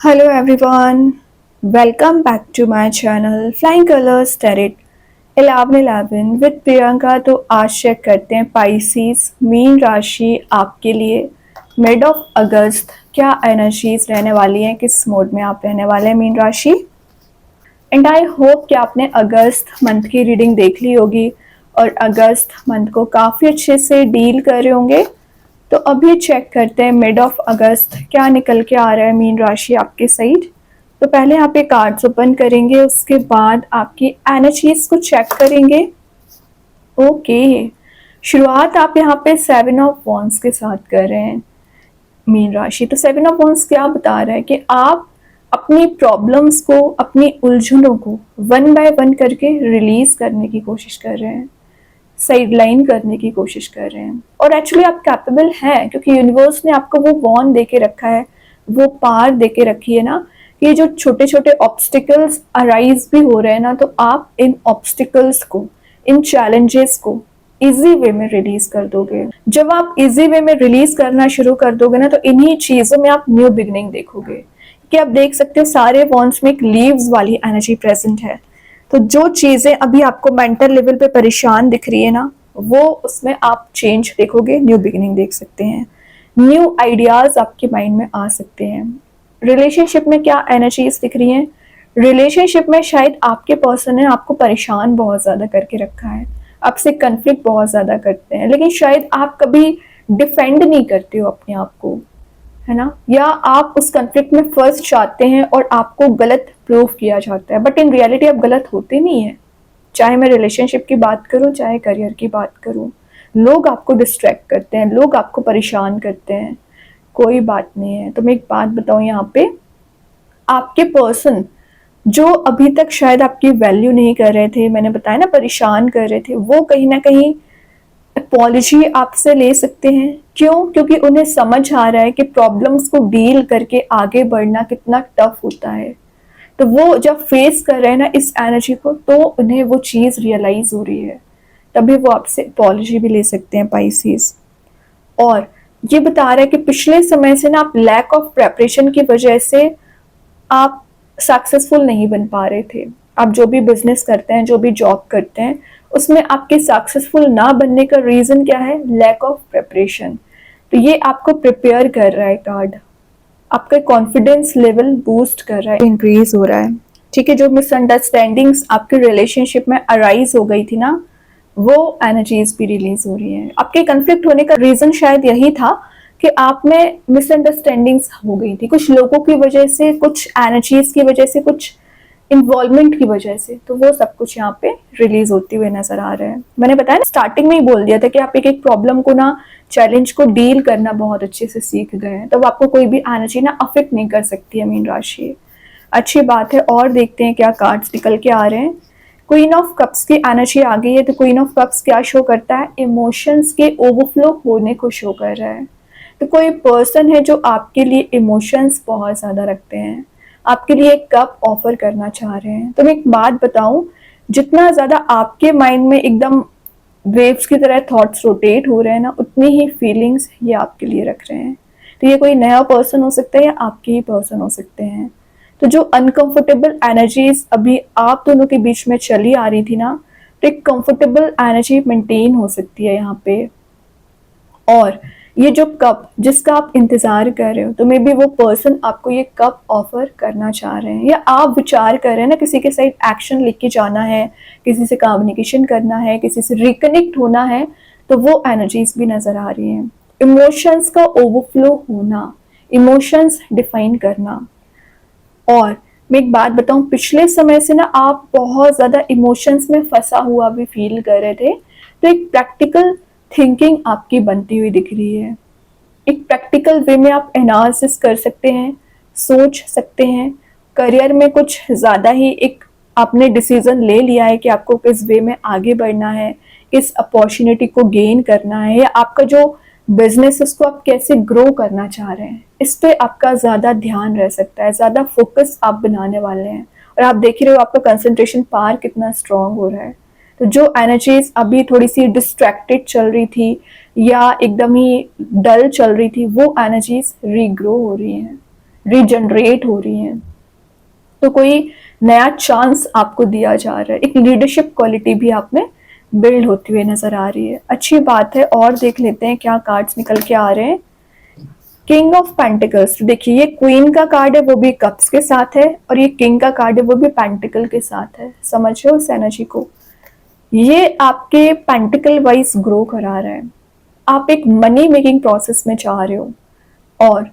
Hello everyone, welcome back to my channel Flying Colors Tarot 11 with Priyanka. तो आज check करते हैं पाइसिस मीन राशि आपके लिए मिड ऑफ अगस्त क्या एनर्जीज रहने वाली हैं, किस मोड में आप रहने वाले हैं मीन राशि। एंड आई होप कि आपने अगस्त मंथ की रीडिंग देख ली होगी और अगस्त मंथ को काफ़ी अच्छे से डील कर रहे होंगे। तो अभी चेक करते हैं मिड ऑफ अगस्त क्या निकल के आ रहा है मीन राशि आपके साइड। तो पहले यहाँ पे कार्ड्स ओपन करेंगे, उसके बाद आपकी एनर्जीज को चेक करेंगे। ओके, शुरुआत आप यहाँ पे 7 ऑफ वॉन्ड्स के साथ कर रहे हैं मीन राशि। तो 7 ऑफ वॉन्ड्स क्या बता रहा है कि आप अपनी प्रॉब्लम्स को, अपनी उलझनों को वन बाय वन करके रिलीज करने की कोशिश कर रहे हैं, साइडलाइन करने की कोशिश कर रहे हैं। और एक्चुअली आप कैपेबल हैं क्योंकि यूनिवर्स ने आपको वो वॉन्ड दे के रखा है, वो पार दे के रखी है ना। ये जो छोटे छोटे ऑब्स्टिकल्स अराइज भी हो रहे हैं ना, तो आप इन ऑब्स्टिकल्स को, इन चैलेंजेस को इजी वे में रिलीज कर दोगे। जब आप इजी वे में रिलीज करना शुरू कर दोगे ना, तो इन्हीं चीजों में आप न्यू बिगनिंग देखोगे। कि आप देख सकते हो सारे वॉन्ड्स में एक लीव्स वाली एनर्जी प्रेजेंट है। तो जो चीजें अभी आपको मेंटल लेवल पे परेशान दिख रही है ना, वो उसमें आप चेंज देखोगे, न्यू बिगिनिंग देख सकते हैं, न्यू आइडियाज आपके माइंड में आ सकते हैं। रिलेशनशिप में क्या एनर्जीज दिख रही हैं? रिलेशनशिप में शायद आपके पर्सन ने आपको परेशान बहुत ज्यादा करके रखा है, आपसे कन्फ्लिक्ट बहुत ज्यादा करते हैं, लेकिन शायद आप कभी डिफेंड नहीं करते हो अपने आप को, है ना। या आप उस कन्फ्लिक्ट में फर्स्ट चाहते हैं और आपको गलत प्रूव किया जाता है, बट इन रियलिटी आप गलत होते नहीं है। चाहे मैं रिलेशनशिप की बात करूं, चाहे करियर की बात करूं, लोग आपको डिस्ट्रैक्ट करते हैं, लोग आपको परेशान करते हैं, कोई बात नहीं है। तो मैं एक बात बताऊं, यहाँ पे आपके पर्सन जो अभी तक शायद आपकी वैल्यू नहीं कर रहे थे, मैंने बताया ना परेशान कर रहे थे, वो कहीं ना कहीं अपॉलजी आपसे ले सकते हैं। क्यों? क्योंकि उन्हें समझ आ रहा है कि प्रॉब्लम्स को डील करके आगे बढ़ना कितना टफ होता है। तो वो जब फेस कर रहे हैं ना इस एनर्जी को, तो उन्हें वो चीज रियलाइज हो रही है, तभी वो आपसे अपॉलजी भी ले सकते हैं पाइसिस। और ये बता रहा है कि पिछले समय से ना आप लैक ऑफ प्रेपरेशन की वजह से आप सक्सेसफुल नहीं बन पा रहे थे। आप जो भी बिजनेस करते हैं, जो भी जॉब करते हैं, उसमें आपके सक्सेसफुल ना बनने का रीजन क्या है? Lack of preparation. तो ये आपको प्रिपेयर कर रहा है कार्ड, आपका कॉन्फिडेंस लेवल बूस्ट कर रहा है, इंक्रीज हो रहा है। ठीक है, जो मिसअंडरस्टैंडिंग्स आपके रिलेशनशिप में अराइज हो गई थी ना, वो एनर्जीज भी रिलीज हो रही हैं। आपके कन्फ्लिक्ट होने का रीजन शायद यही था कि आप में मिसअंडरस्टैंडिंग्स हो गई थी, कुछ लोगों की वजह से, कुछ एनर्जीज की वजह से, कुछ इन्वॉल्वमेंट की वजह से। तो वो सब कुछ यहाँ पे रिलीज होते हुए नजर आ रहा है। मैंने बताया ना, स्टार्टिंग में ही बोल दिया था कि आप एक एक प्रॉब्लम को ना, चैलेंज को डील करना बहुत अच्छे से सीख गए हैं, तब आपको कोई भी एनर्जी ना अफेक्ट नहीं कर सकती है मीन राशि। अच्छी बात है। और देखते हैं क्या कार्ड्स निकल के आ रहे हैं। क्वीन ऑफ कप्स की एनर्जी आ गई है। तो क्वीन ऑफ कप्स क्या शो करता है? इमोशंस के ओवरफ्लो होने को शो कर रहा है। तो कोई पर्सन है जो आपके लिए इमोशंस बहुत ज़्यादा रखते हैं, आपके लिए एक कप ऑफर करना चाह रहे हैं। तो मैं एक बात बताऊं, जितना ज़्यादा आपके माइंड में एकदम वेव्स की तरह थॉट्स रोटेट हो रहे हैं ना, उतनी ही फीलिंग्स ये आपके लिए रख रहे हैं। तो ये कोई नया पर्सन हो सकता है या आपके ही पर्सन हो सकते हैं। तो जो अनकंफर्टेबल एनर्जीज अभी आप दोनों के बीच में चली आ रही थी ना, तो एक कंफर्टेबल एनर्जी मेंटेन हो सकती है यहाँ पे। और ये जो कप जिसका आप इंतजार कर रहे हो, तो मे बी वो पर्सन आपको ये कप ऑफर करना चाह रहे हैं, या आप विचार कर रहे हैं ना किसी के साथ एक्शन लेके जाना है, किसी से कम्युनिकेशन करना है, किसी से रिकनेक्ट होना है, तो वो एनर्जीज भी नजर आ रही हैं। इमोशंस का ओवरफ्लो होना, इमोशंस डिफाइन करना। और मैं एक बात बताऊं, पिछले समय से ना आप बहुत ज़्यादा इमोशंस में फंसा हुआ भी फील कर रहे थे। तो एक प्रैक्टिकल थिंकिंग आपकी बनती हुई दिख रही है। एक प्रैक्टिकल वे में आप एनालिसिस कर सकते हैं, सोच सकते हैं। करियर में कुछ ज़्यादा ही एक आपने डिसीजन ले लिया है कि आपको किस वे में आगे बढ़ना है, किस अपॉर्चुनिटी को गेन करना है, या आपका जो बिजनेस उसको आप कैसे ग्रो करना चाह रहे हैं, इस पे आपका ज़्यादा ध्यान रह सकता है, ज़्यादा फोकस आप बनाने वाले हैं। और आप देख ही रहे हो आपका कंसंट्रेशन पावर कितना स्ट्रांग हो रहा है। तो जो एनर्जीज अभी थोड़ी सी डिस्ट्रैक्टेड चल रही थी या एकदम ही डल चल रही थी, वो एनर्जीज रीग्रो हो रही हैं, रीजनरेट हो रही हैं, तो कोई नया चांस आपको दिया जा रहा है, एक लीडरशिप क्वालिटी भी आप में बिल्ड होती हुई नजर आ रही है। अच्छी बात है। और देख लेते हैं क्या कार्ड्स निकल के आ रहे हैं। किंग ऑफ पेंटिकल्स, देखिए ये क्वीन का कार्ड है, वो भी कप्स के साथ है, और ये किंग का कार्ड है, वो भी पेंटिकल के साथ है। समझ रहे हो इस एनर्जी को? ये आपके पेंटिकल वाइज ग्रो करा रहा है। आप एक मनी मेकिंग प्रोसेस में जा रहे हो, और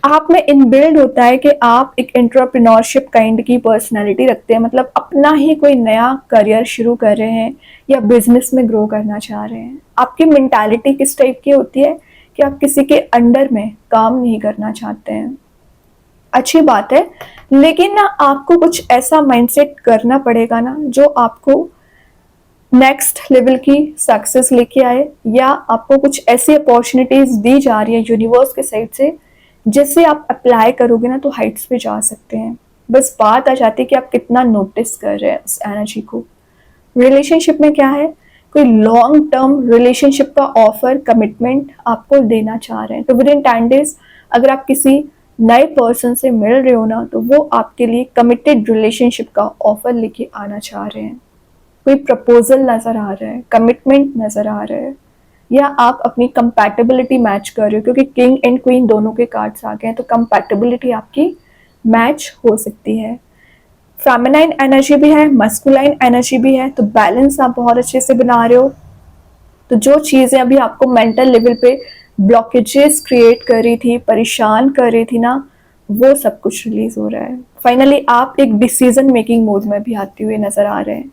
आप में इनबिल्ड होता है कि आप एक एंटरप्रेन्योरशिप काइंड की पर्सनालिटी रखते हैं, मतलब अपना ही कोई नया करियर शुरू कर रहे हैं या बिजनेस में ग्रो करना चाह रहे हैं। आपकी मेंटालिटी किस टाइप की होती है कि आप किसी के अंडर में काम नहीं करना चाहते हैं। अच्छी बात है, लेकिन ना आपको कुछ ऐसा माइंडसेट करना पड़ेगा ना जो आपको नेक्स्ट लेवल की सक्सेस लेके आए, या आपको कुछ ऐसी अपॉर्चुनिटीज दी जा रही है यूनिवर्स के साइड से जिससे आप अप्लाई करोगे ना तो हाइट्स पे जा सकते हैं। बस बात आ जाती है कि आप कितना नोटिस कर रहे हैं उस एनर्जी को। रिलेशनशिप में क्या है, कोई लॉन्ग टर्म रिलेशनशिप का ऑफर, कमिटमेंट आपको देना चाह रहे हैं, तो विद इन 10 डेज अगर आप किसी नए पर्सन से मिल रहे हो ना, तो वो आपके लिए कमिटेड रिलेशनशिप का ऑफर लेके आना चाह रहे हैं। कोई प्रपोजल नजर आ रहा है, कमिटमेंट नजर आ रहा है, या आप अपनी कंपैटिबिलिटी मैच कर रहे हो, क्योंकि किंग एंड क्वीन दोनों के कार्ड्स आ गए हैं, तो कंपैटिबिलिटी आपकी मैच हो सकती है। फेमिनाइन एनर्जी भी है, मस्कुलाइन एनर्जी भी है, तो बैलेंस आप बहुत अच्छे से बना रहे हो। तो जो चीज़ें अभी आपको मेंटल लेवल पे ब्लॉकेजेस क्रिएट कर रही थी, परेशान कर रही थी ना, वो सब कुछ रिलीज हो रहा है। फाइनली आप एक डिसीजन मेकिंग मोड में भी आते हुए नजर आ रहे हैं।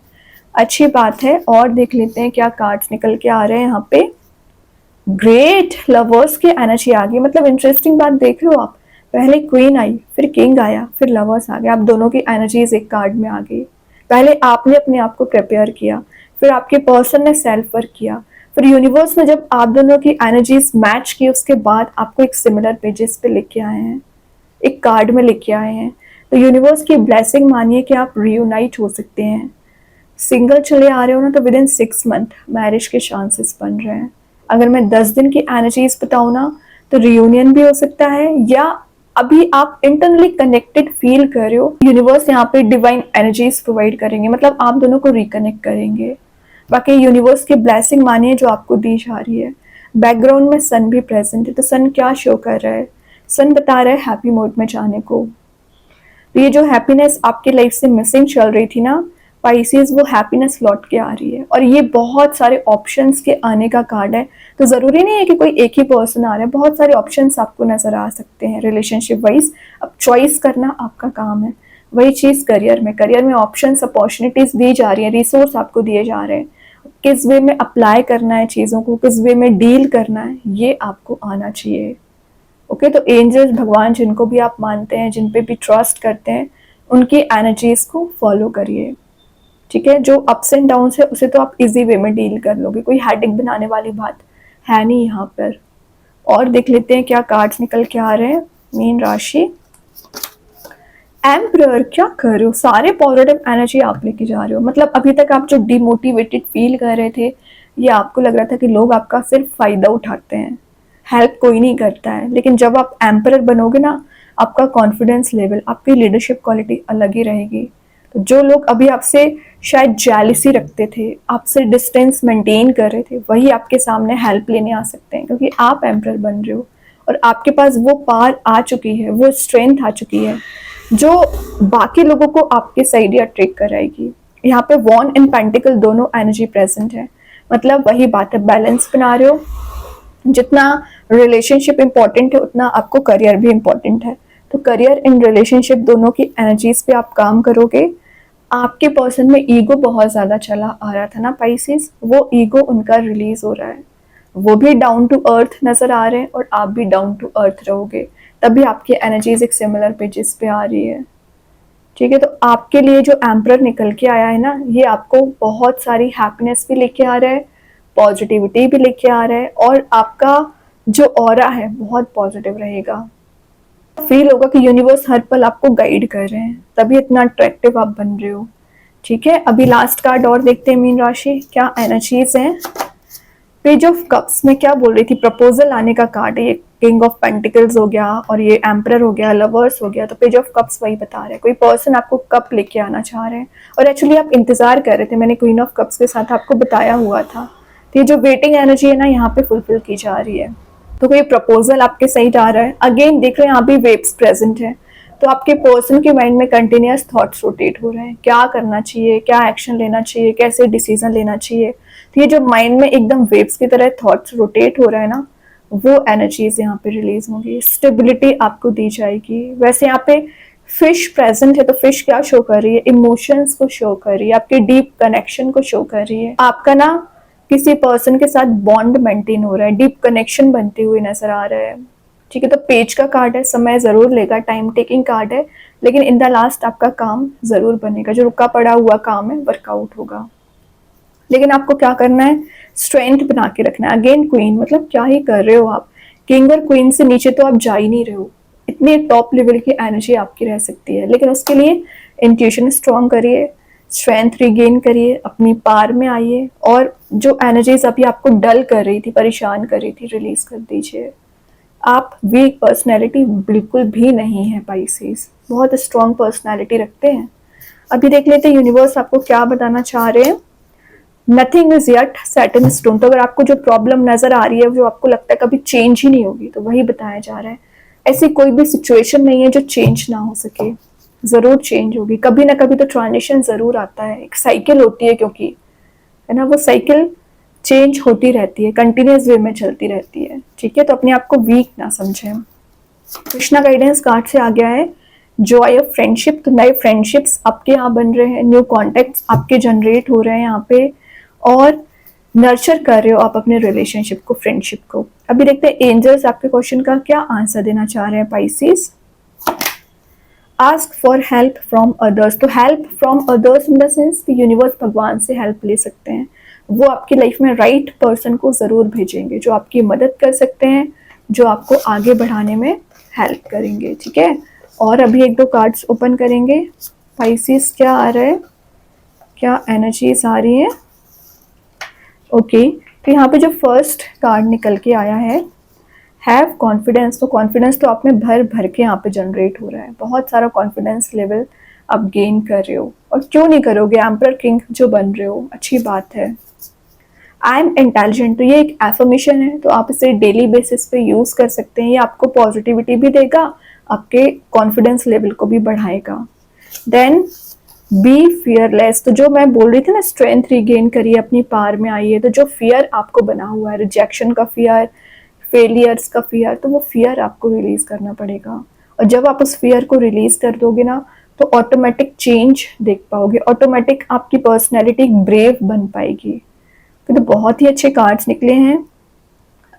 अच्छी बात है। और देख लेते हैं क्या कार्ड्स निकल के आ रहे हैं यहाँ पे। ग्रेट, लवर्स की एनर्जी आ गई। मतलब इंटरेस्टिंग बात देख रहे हो आप, पहले क्वीन आई, फिर किंग आया, फिर लवर्स आ गया। आप दोनों की एनर्जीज एक कार्ड में आ गई। पहले आपने अपने आप को प्रिपेयर किया, फिर आपके पर्सन ने सेल्फ वर्क किया, फिर यूनिवर्स ने जब आप दोनों की एनर्जीज मैच की उसके बाद आपको एक सिमिलर पेजेस पे लेके आए हैं, एक कार्ड में लेके आए हैं। तो यूनिवर्स की ब्लेसिंग मानिए कि आप रियूनाइट हो सकते हैं। सिंगल चले आ रहे हो ना, तो विद इन 6 मंथ मैरिज के चांसेस बन रहे हैं। अगर मैं 10 दिन की एनर्जीज बताऊँ ना, तो रियूनियन भी हो सकता है, या अभी आप इंटरनली कनेक्टेड फील कर रहे हो, यूनिवर्स यहाँ पे डिवाइन एनर्जीज प्रोवाइड करेंगे, मतलब आप दोनों को रिकनेक्ट करेंगे। बाकी यूनिवर्स की ब्लेसिंग मानिए जो आपको दी जा रही है। बैकग्राउंड में सन भी प्रेजेंट है, तो सन क्या शो कर रहा है? सन बता रहा है हैप्पी मोड में जाने को। तो ये जो हैप्पीनेस आपकी लाइफ से मिसिंग चल रही थी ना पाइसेस, वो हैप्पीनेस लौट के आ रही है। और ये बहुत सारे ऑप्शंस के आने का कार्ड है, तो ज़रूरी नहीं है कि कोई एक ही पर्सन आ रहा है, बहुत सारे ऑप्शंस आपको नज़र आ सकते हैं रिलेशनशिप वाइज। अब चॉइस करना आपका काम है। वही चीज़ करियर में ऑप्शंस, अपॉर्चुनिटीज़ दी जा रही है, रिसोर्स आपको दिए जा रहे हैं। किस वे में अप्लाई करना है चीज़ों को, किस वे में डील करना है, ये आपको आना चाहिए। ओके, तो एंजल्स, भगवान जिनको भी आप मानते हैं, जिन पे भी ट्रस्ट करते हैं, उनकी एनर्जीज को फॉलो करिए। ठीक है, जो अप्स एंड डाउन्स है उसे तो आप इजी वे में डील कर लोगे, कोई हेडेक बनाने वाली बात है नहीं यहाँ पर। और देख लेते हैं क्या कार्ड्स निकल के आ रहे हैं। मीन राशि, एम्परर, क्या कर रहे हो? सारे पॉजिटिव एनर्जी आप लेके जा रहे हो। मतलब अभी तक आप जो डिमोटिवेटेड फील कर रहे थे, ये आपको लग रहा था कि लोग आपका सिर्फ फायदा उठाते हैं, हेल्प कोई नहीं करता है, लेकिन जब आप एम्परर बनोगे ना, आपका कॉन्फिडेंस लेवल, आपकी लीडरशिप क्वालिटी अलग ही रहेगी। तो जो लोग अभी आपसे शायद जेलिसी रखते थे, आपसे डिस्टेंस मेंटेन कर रहे थे, वही आपके सामने हेल्प लेने आ सकते हैं, क्योंकि आप एम्परर बन रहे हो और आपके पास वो पावर आ चुकी है, वो स्ट्रेंथ आ चुकी है जो बाकी लोगों को आपके साइड ही अट्रैक्ट कराएगी। यहाँ पे वॉन एंड पेंटिकल दोनों एनर्जी प्रेजेंट है। मतलब वही बात है, बैलेंस बना रहे हो। जितना रिलेशनशिप इंपॉर्टेंट है, उतना आपको करियर भी इंपॉर्टेंट है। तो करियर एंड रिलेशनशिप दोनों की एनर्जीज पे आप काम करोगे। आपके पर्सन में ईगो बहुत ज़्यादा चला आ रहा था ना पाइसेस, वो ईगो उनका रिलीज हो रहा है। वो भी डाउन टू अर्थ नज़र आ रहे हैं और आप भी डाउन टू अर्थ रहोगे, तभी आपकी एनर्जीज एक सिमिलर पेजेस पे आ रही है। ठीक है, तो आपके लिए जो एम्परर निकल के आया है ना, ये आपको बहुत सारी हैप्पीनेस भी लेके आ रहा है, पॉजिटिविटी भी लेके आ रहा है, और आपका जो ऑरा है बहुत पॉजिटिव रहेगा। फील होगा कि यूनिवर्स हर पल आपको गाइड कर रहे हैं, तभी इतना अट्रैक्टिव आप बन रहे हो। ठीक है, अभी लास्ट कार्ड और देखते हैं मीन राशि क्या एनर्जीज हैं। पेज ऑफ कप्स में क्या बोल रही थी, प्रपोजल आने का कार्ड है ये। किंग ऑफ पेंटिकल्स हो गया और ये एम्परर हो गया, लवर्स हो गया, तो पेज ऑफ कप्स वही बता रहा है। कोई पर्सन आपको कप लेके आना चाह रहे हैं और एक्चुअली आप इंतजार कर रहे थे, मैंने क्वीन ऑफ कप्स के साथ आपको बताया हुआ था। तो ये जो वेटिंग एनर्जी है ना, यहाँ पे फुलफिल की जा रही है। तो कोई प्रपोजल आपके सही जा रहा है। अगेन देख रहे हैं यहाँ भी वेव्स प्रेजेंट है, तो आपके पर्सन के माइंड में कंटिन्यूस थॉट्स रोटेट हो रहे हैं, क्या करना चाहिए, क्या एक्शन लेना चाहिए, कैसे डिसीजन लेना चाहिए। तो ये जो माइंड में एकदम वेव्स की तरह थॉट्स रोटेट हो रहा है ना, वो एनर्जीज यहाँ पे रिलीज होंगी, स्टेबिलिटी आपको दी जाएगी। वैसे यहाँ पे फिश प्रेजेंट है, तो फिश क्या शो कर रही है, इमोशंस को शो कर रही है, आपके डीप कनेक्शन को शो कर रही है। आपका ना किसी पर्सन के साथ बॉन्ड मेंटेन हो रहा है, डीप कनेक्शन बनते हुए नजर आ रहा है। ठीक है, तो पेज का कार्ड है, समय जरूर लेगा, टाइम टेकिंग कार्ड है, लेकिन इन द लास्ट आपका काम जरूर बनेगा, जो रुका पड़ा हुआ काम है वर्कआउट होगा। लेकिन आपको क्या करना है, स्ट्रेंथ बना के रखना है। अगेन क्वीन, मतलब क्या ही कर रहे हो आप, किंग और क्वीन से नीचे तो आप जा ही नहीं रहे हो। इतनी टॉप लेवल की एनर्जी आपकी रह सकती है, लेकिन उसके लिए इंट्यूशन स्ट्रॉन्ग करिए, स्ट्रेंथ रिगेन करिए, अपनी पार में आइए, और जो एनर्जीज अभी आपको डल कर रही थी, परेशान कर रही थी, रिलीज कर दीजिए। आप वीक पर्सनैलिटी बिल्कुल भी नहीं है पाइसेस, बहुत स्ट्रॉन्ग पर्सनैलिटी रखते हैं। अभी देख लेते हैं यूनिवर्स आपको क्या बताना चाह रहे हैं। Nothing is yet set in stone, तो अगर आपको जो प्रॉब्लम नजर आ रही है, जो आपको लगता है कभी चेंज ही नहीं होगी, तो वही बताया जा रहा है। ऐसी कोई भी सिचुएशन नहीं है जो चेंज ना हो सके, जरूर चेंज होगी, कभी ना कभी तो ट्रांजिशन जरूर आता है, एक साइकिल होती है, क्योंकि है ना, वो साइकिल चेंज होती रहती है, कंटिन्यूस वे में चलती रहती है। ठीक है, तो अपने आप को वीक ना समझें। कृष्णा गाइडेंस कार्ड से आ गया है जॉय ऑफ फ्रेंडशिप, तो नए फ्रेंडशिप्स आपके यहाँ बन रहे हैं, न्यू कॉन्टेक्ट्स आपके जनरेट हो रहे हैं यहाँ पे, और नर्चर कर रहे हो आप अपने रिलेशनशिप को, फ्रेंडशिप को। अभी देखते हैं एंजल्स आपके क्वेश्चन का क्या आंसर देना चाह रहे हैं pieces. Ask for help from others, तो help from others in the sense कि यूनिवर्स भगवान से हेल्प ले सकते हैं, वो आपकी लाइफ में राइट पर्सन को जरूर भेजेंगे, जो आपकी मदद कर सकते हैं, जो आपको आगे बढ़ाने में हेल्प करेंगे। ठीक है, और अभी एक दो कार्ड्स ओपन करेंगे। पाइसेस क्या आ रहा है, क्या एनर्जीज आ रही हैं। ओके, तो यहाँ पे जो फर्स्ट कार्ड निकल के आया है, हैव कॉन्फिडेंस, तो कॉन्फिडेंस तो आप में भर भर के यहाँ पे जनरेट हो रहा है, बहुत सारा कॉन्फिडेंस लेवल आप गेन कर रहे हो, और क्यों नहीं करोगे, एम्परर किंग जो बन रहे हो, अच्छी बात है। आई एम इंटेलिजेंट, तो ये एक एफर्मेशन है, तो आप इसे डेली बेसिस पे यूज कर सकते हैं, ये आपको पॉजिटिविटी भी देगा, आपके कॉन्फिडेंस लेवल को भी बढ़ाएगा। देन बी फियरलेस, तो जो मैं बोल रही थी ना, स्ट्रेंथ रिगेन करिए, अपनी पार में आइए, तो जो फियर आपको बना हुआ है, रिजेक्शन का फियर, फेलियर्स का फियर, तो वो फियर आपको रिलीज करना पड़ेगा, और जब आप उस फियर को रिलीज कर दोगे ना, तो ऑटोमेटिक चेंज देख पाओगे, ऑटोमेटिक आपकी पर्सनैलिटी ब्रेव बन पाएगी। तो बहुत ही अच्छे कार्ड्स निकले हैं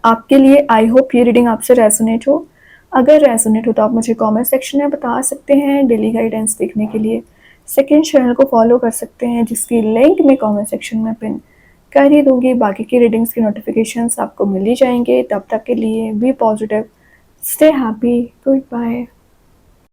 आपके लिए। आई होप ये रीडिंग आपसे रेजोनेट हो। अगर रेजोनेट हो तो आप मुझे कमेंट सेक्शन में बता सकते हैं। डेली गाइडेंस देखने के लिए सेकंड चैनल को फॉलो कर सकते हैं, जिसकी लिंक मैं कमेंट सेक्शन में पिन कर ही दूंगी। बाकी की रीडिंग्स की नोटिफिकेशंस आपको मिल ही जाएंगे। तब तक के लिए be positive, stay happy, good bye.